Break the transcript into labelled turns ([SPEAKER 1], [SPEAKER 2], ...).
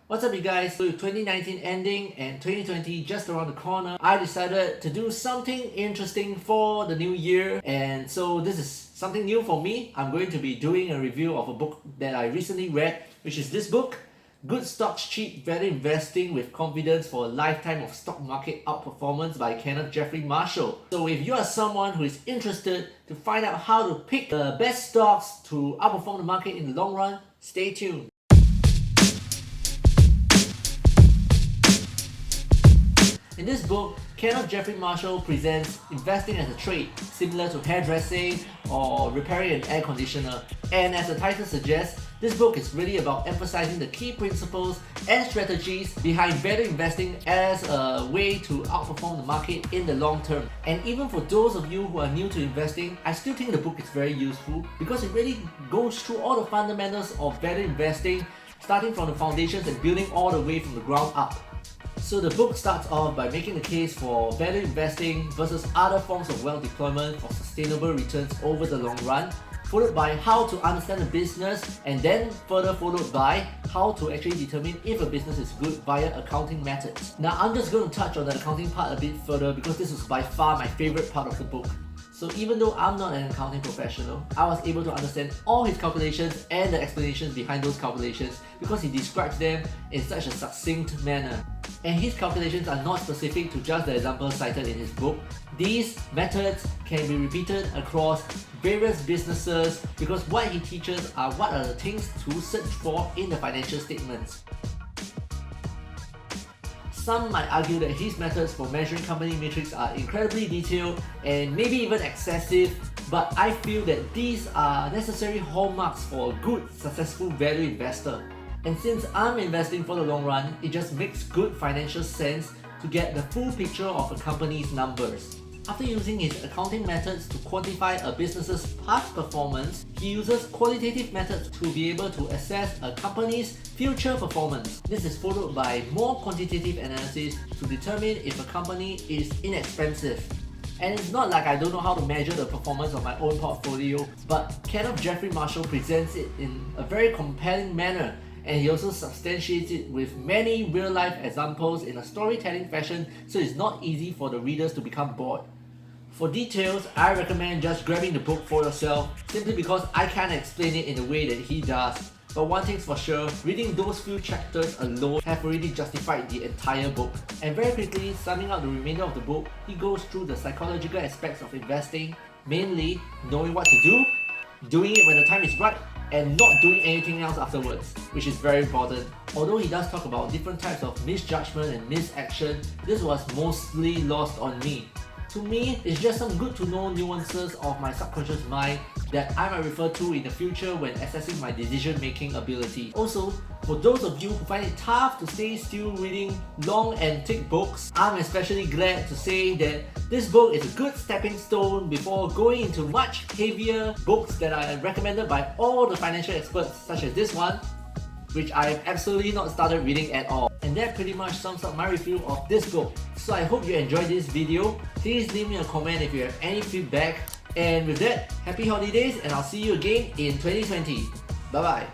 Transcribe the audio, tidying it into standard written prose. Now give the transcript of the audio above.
[SPEAKER 1] What's up you guys? So with 2019 ending and 2020 just around the corner, I decided to do something interesting for the new year, and so this is something new for me. I'm going to be doing a review of a book that I recently read, which is this book, Good Stocks, Cheap Value Investing with Confidence for a Lifetime of Stock Market Outperformance by Kenneth Jeffrey Marshall. So if you are someone who is interested to find out how to pick the best stocks to outperform the market in the long run, stay tuned. In this book, Kenneth Jeffrey Marshall presents investing as a trade, similar to hairdressing or repairing an air conditioner. And as the title suggests, this book is really about emphasizing the key principles and strategies behind value investing as a way to outperform the market in the long term. And even for those of you who are new to investing, I still think the book is very useful because it really goes through all the fundamentals of value investing, starting from the foundations and building all the way from the ground up. So the book starts off by making the case for value investing versus other forms of wealth deployment for sustainable returns over the long run, followed by how to understand the business, and then further followed by how to actually determine if a business is good via accounting methods. Now I'm just going to touch on the accounting part a bit further because this is by far my favorite part of the book. So even though I'm not an accounting professional, I was able to understand all his calculations and the explanations behind those calculations because he describes them in such a succinct manner. And his calculations are not specific to just the examples cited in his book. These methods can be repeated across various businesses because what he teaches are what are the things to search for in the financial statements. Some might argue that his methods for measuring company metrics are incredibly detailed and maybe even excessive, but I feel that these are necessary hallmarks for a good, successful value investor. And since I'm investing for the long run, it just makes good financial sense to get the full picture of a company's numbers. After using his accounting methods to quantify a business's past performance, he uses qualitative methods to be able to assess a company's future performance. This is followed by more quantitative analysis to determine if a company is inexpensive. And it's not like I don't know how to measure the performance of my own portfolio, but Kenneth Jeffrey Marshall presents it in a very compelling manner, and he also substantiates it with many real-life examples in a storytelling fashion, so it's not easy for the readers to become bored. For details, I recommend just grabbing the book for yourself, simply because I can't explain it in the way that he does. But one thing's for sure, reading those few chapters alone have already justified the entire book. And very quickly, summing up the remainder of the book, he goes through the psychological aspects of investing, mainly knowing what to do, doing it when the time is right, and not doing anything else afterwards, which is very important. Although he does talk about different types of misjudgment and misaction, this was mostly lost on me. To me, it's just some good to know nuances of my subconscious mind that I might refer to in the future when assessing my decision making ability. Also, for those of you who find it tough to stay still reading long and thick books, I'm especially glad to say that this book is a good stepping stone before going into much heavier books that are recommended by all the financial experts, such as this one, which I have absolutely not started reading at all. And that pretty much sums up my review of this book. So I hope you enjoyed this video. Please leave me a comment if you have any feedback. And with that, happy holidays, and I'll see you again in 2020. Bye bye.